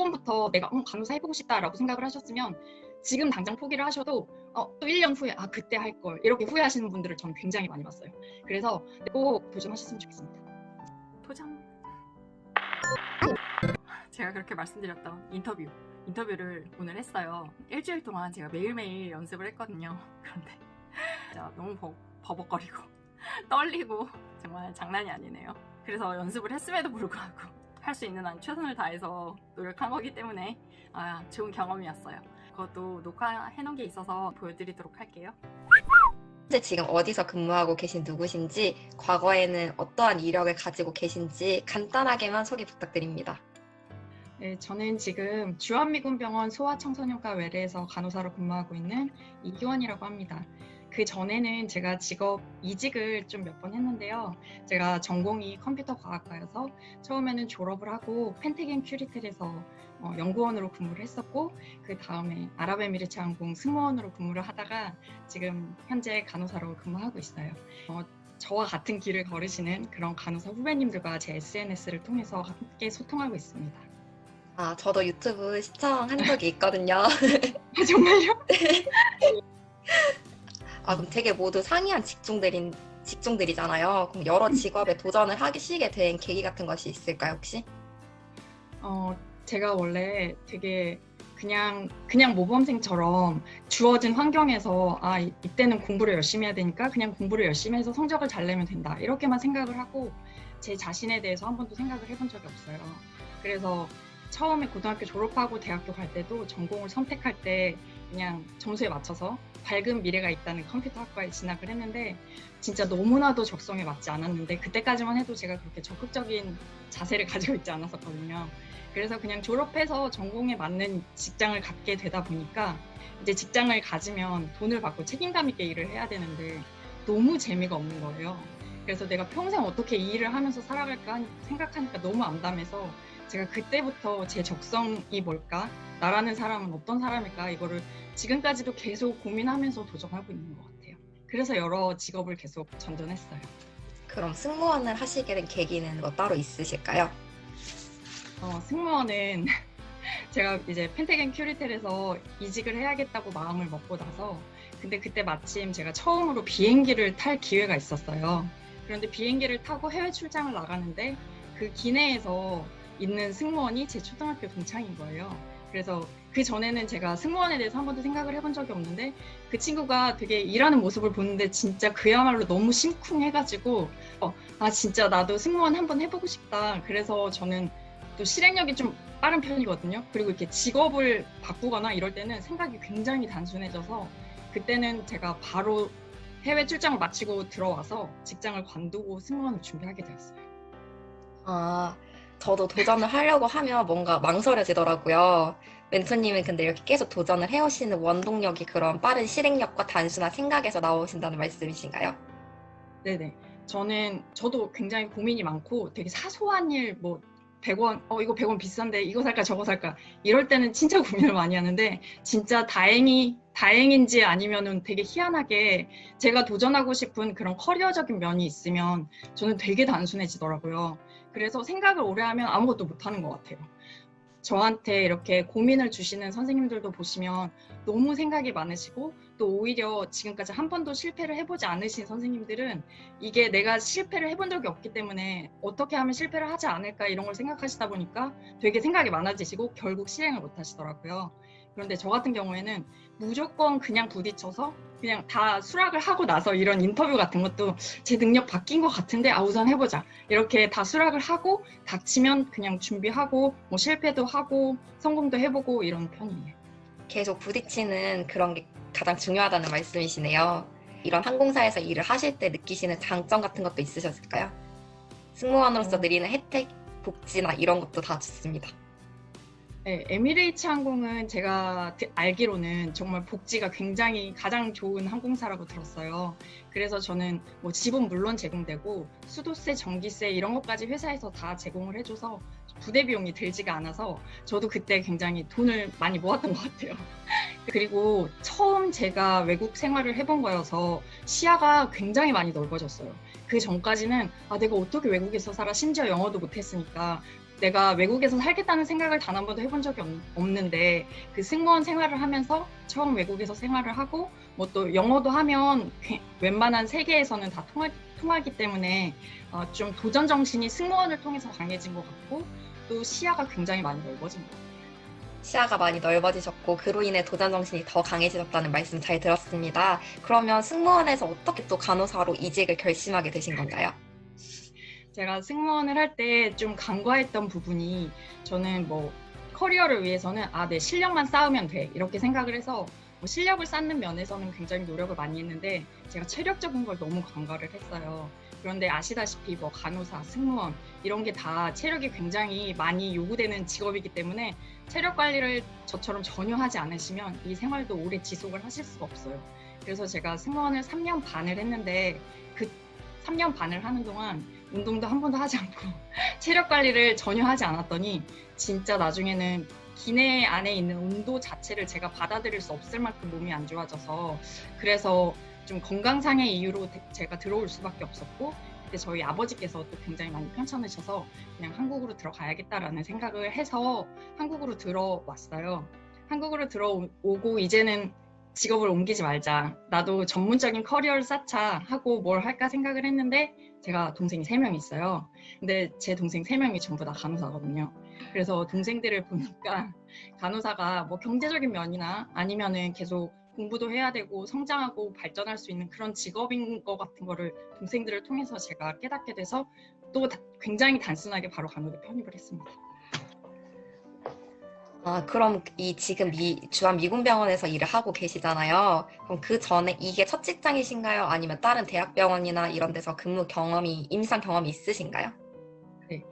처음부터 내가 간호사 해보고 싶다라고 생각을 하셨으면 지금 당장 포기를 하셔도 또 1년 후에 그때 할 걸 이렇게 후회하시는 분들을 저는 굉장히 많이 봤어요. 그래서 꼭 도전하셨으면 좋겠습니다. 도전! 제가 그렇게 말씀드렸던 인터뷰를 오늘 했어요. 일주일 동안 제가 매일매일 연습을 했거든요. 그런데 진짜 너무 버벅거리고 떨리고 정말 장난이 아니네요. 그래서 연습을 했음에도 불구하고 할 수 있는 한 최선을 다해서 노력한 거기 때문에 좋은 경험이었어요. 그것도 녹화해 놓은 게 있어서 보여드리도록 할게요. 현재 지금 어디서 근무하고 계신 누구신지, 과거에는 어떠한 이력을 가지고 계신지 간단하게만 소개 부탁드립니다. 네, 저는 지금 주한미군병원 소아청소년과 외래에서 간호사로 근무하고 있는 이규원이라고 합니다. 그 전에는 제가 이직을 좀 몇 번 했는데요. 제가 전공이 컴퓨터과학과여서 처음에는 졸업을 하고 펜테겐 큐리텔에서 연구원으로 근무를 했었고, 그 다음에 아랍에미리트 항공 승무원으로 근무를 하다가 지금 현재 간호사로 근무하고 있어요. 저와 같은 길을 걸으시는 그런 간호사 후배님들과 제 SNS를 통해서 함께 소통하고 있습니다. 저도 유튜브 시청한 적이 있거든요. 정말요? 그럼 되게 모두 상이한 직종들이잖아요. 그럼 여러 직업에 도전을 하시게 된 계기 같은 것이 있을까요, 혹시? 제가 원래 되게 그냥 모범생처럼 주어진 환경에서 이때는 공부를 열심히 해야 되니까 그냥 공부를 열심히 해서 성적을 잘 내면 된다, 이렇게만 생각을 하고 제 자신에 대해서 한 번도 생각을 해본 적이 없어요. 그래서 처음에 고등학교 졸업하고 대학교 갈 때도 전공을 선택할 때 그냥 점수에 맞춰서 밝은 미래가 있다는 컴퓨터학과에 진학을 했는데 진짜 너무나도 적성에 맞지 않았는데, 그때까지만 해도 제가 그렇게 적극적인 자세를 가지고 있지 않았었거든요. 그래서 그냥 졸업해서 전공에 맞는 직장을 갖게 되다 보니까 이제 직장을 가지면 돈을 받고 책임감 있게 일을 해야 되는데 너무 재미가 없는 거예요. 그래서 내가 평생 어떻게 이 일을 하면서 살아갈까 생각하니까 너무 암담해서 제가 그때부터 제 적성이 뭘까? 나라는 사람은 어떤 사람일까? 이거를 지금까지도 계속 고민하면서 도전하고 있는 것 같아요. 그래서 여러 직업을 계속 전전했어요. 그럼 승무원을 하시게 된 계기는 뭐 따로 있으실까요? 승무원은 제가 이제 펜테겐 큐리텔에서 이직을 해야겠다고 마음을 먹고 나서, 근데 그때 마침 제가 처음으로 비행기를 탈 기회가 있었어요. 그런데 비행기를 타고 해외 출장을 나가는데 그 기내에서 있는 승무원이 제 초등학교 동창인 거예요. 그래서 그 전에는 제가 승무원에 대해서 한 번도 생각을 해본 적이 없는데 그 친구가 되게 일하는 모습을 보는데 진짜 그야말로 너무 심쿵해가지고 진짜 나도 승무원 한번 해보고 싶다. 그래서 저는 또 실행력이 좀 빠른 편이거든요. 그리고 이렇게 직업을 바꾸거나 이럴 때는 생각이 굉장히 단순해져서 그때는 제가 바로 해외 출장을 마치고 들어와서 직장을 관두고 승무원을 준비하게 되었어요. 저도 도전을 하려고 하면 뭔가 망설여지더라고요. 멘토님은 근데 이렇게 계속 도전을 해오시는 원동력이 그런 빠른 실행력과 단순한 생각에서 나오신다는 말씀이신가요? 네네. 저도 굉장히 고민이 많고 되게 사소한 일, 100원, 이거 100원 비싼데 이거 살까 저거 살까 이럴 때는 진짜 고민을 많이 하는데, 진짜 다행인지 아니면은 되게 희한하게 제가 도전하고 싶은 그런 커리어적인 면이 있으면 저는 되게 단순해지더라고요. 그래서 생각을 오래 하면 아무것도 못하는 것 같아요. 저한테 이렇게 고민을 주시는 선생님들도 보시면 너무 생각이 많으시고 또 오히려 지금까지 한 번도 실패를 해보지 않으신 선생님들은 이게 내가 실패를 해본 적이 없기 때문에 어떻게 하면 실패를 하지 않을까 이런 걸 생각하시다 보니까 되게 생각이 많아지시고 결국 실행을 못 하시더라고요. 그런데 저 같은 경우에는 무조건 그냥 부딪혀서 그냥 다 수락을 하고 나서 이런 인터뷰 같은 것도 제 능력 바뀐 것 같은데 우선 해보자 이렇게 다 수락을 하고 닥치면 그냥 준비하고 실패도 하고 성공도 해보고 이런 편이에요. 계속 부딪히는 그런 게 가장 중요하다는 말씀이시네요. 이런 항공사에서 일을 하실 때 느끼시는 장점 같은 것도 있으셨을까요? 승무원으로서 누리는 혜택, 복지나 이런 것도 다 좋습니다. 네, 에미레이츠 항공은 제가 알기로는 정말 복지가 굉장히 가장 좋은 항공사라고 들었어요. 그래서 저는 집은 물론 제공되고 수도세, 전기세 이런 것까지 회사에서 다 제공을 해줘서 부대 비용이 들지가 않아서 저도 그때 굉장히 돈을 많이 모았던 것 같아요. 그리고 처음 제가 외국 생활을 해본 거여서 시야가 굉장히 많이 넓어졌어요. 그 전까지는 내가 어떻게 외국에서 살아, 심지어 영어도 못했으니까 내가 외국에서 살겠다는 생각을 단 한 번도 해본 적이 없는데 그 승무원 생활을 하면서 처음 외국에서 생활을 하고 뭐 또 영어도 하면 웬만한 세계에서는 다 통하기 때문에 좀 도전 정신이 승무원을 통해서 강해진 것 같고 또 시야가 굉장히 많이 넓어진 것 같아요. 시야가 많이 넓어지셨고 그로 인해 도전 정신이 더 강해지셨다는 말씀 잘 들었습니다. 그러면 승무원에서 어떻게 또 간호사로 이직을 결심하게 되신 건가요? 제가 승무원을 할 때 좀 간과했던 부분이 저는 뭐 커리어를 위해서는 내 실력만 쌓으면 돼 이렇게 생각을 해서 뭐 실력을 쌓는 면에서는 굉장히 노력을 많이 했는데 제가 체력적인 걸 너무 간과를 했어요. 그런데 아시다시피 뭐 간호사, 승무원 이런 게 다 체력이 굉장히 많이 요구되는 직업이기 때문에 체력 관리를 저처럼 전혀 하지 않으시면 이 생활도 오래 지속을 하실 수가 없어요. 그래서 제가 승무원을 3년 반을 했는데 그 3년 반을 하는 동안 운동도 한 번도 하지 않고 체력 관리를 전혀 하지 않았더니 진짜 나중에는 기내 안에 있는 온도 자체를 제가 받아들일 수 없을 만큼 몸이 안 좋아져서 그래서 좀 건강상의 이유로 제가 들어올 수밖에 없었고 그때 저희 아버지께서 또 굉장히 많이 편찮으셔서 그냥 한국으로 들어가야겠다라는 생각을 해서 한국으로 들어왔어요. 한국으로 들어오고 이제는 직업을 옮기지 말자. 나도 전문적인 커리어를 쌓자 하고 뭘 할까 생각을 했는데 제가 동생이 3명 있어요. 근데 제 동생 3명이 전부 다 간호사거든요. 그래서 동생들을 보니까 간호사가 뭐 경제적인 면이나 아니면은 계속 공부도 해야 되고 성장하고 발전할 수 있는 그런 직업인 것 같은 거를 동생들을 통해서 제가 깨닫게 돼서 또 굉장히 단순하게 바로 간호대 편입을 했습니다. 그럼 지금 주한미군병원에서 일을 하고 계시잖아요. 그럼 그 전에 이게 첫 직장이신가요? 아니면 다른 대학병원이나 이런 데서 임상 경험이 있으신가요? 네.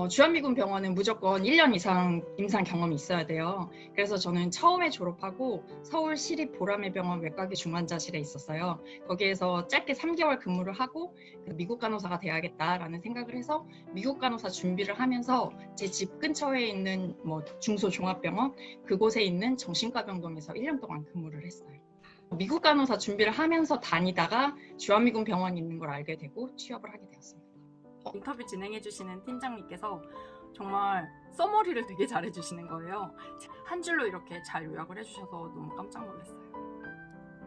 주한미군 병원은 무조건 1년 이상 임상 경험이 있어야 돼요. 그래서 저는 처음에 졸업하고 서울 시립보라매병원 외과기 중환자실에 있었어요. 거기에서 짧게 3개월 근무를 하고 미국 간호사가 돼야겠다라는 생각을 해서 미국 간호사 준비를 하면서 제 집 근처에 있는 뭐 중소종합병원 그곳에 있는 정신과 병동에서 1년 동안 근무를 했어요. 미국 간호사 준비를 하면서 다니다가 주한미군 병원이 있는 걸 알게 되고 취업을 하게 되었습니다. 인터뷰 진행해주시는 팀장님께서 정말 써머리를 되게 잘해주시는 거예요. 한 줄로 이렇게 잘 요약을 해주셔서 너무 깜짝 놀랐어요.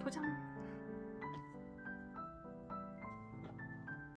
포장!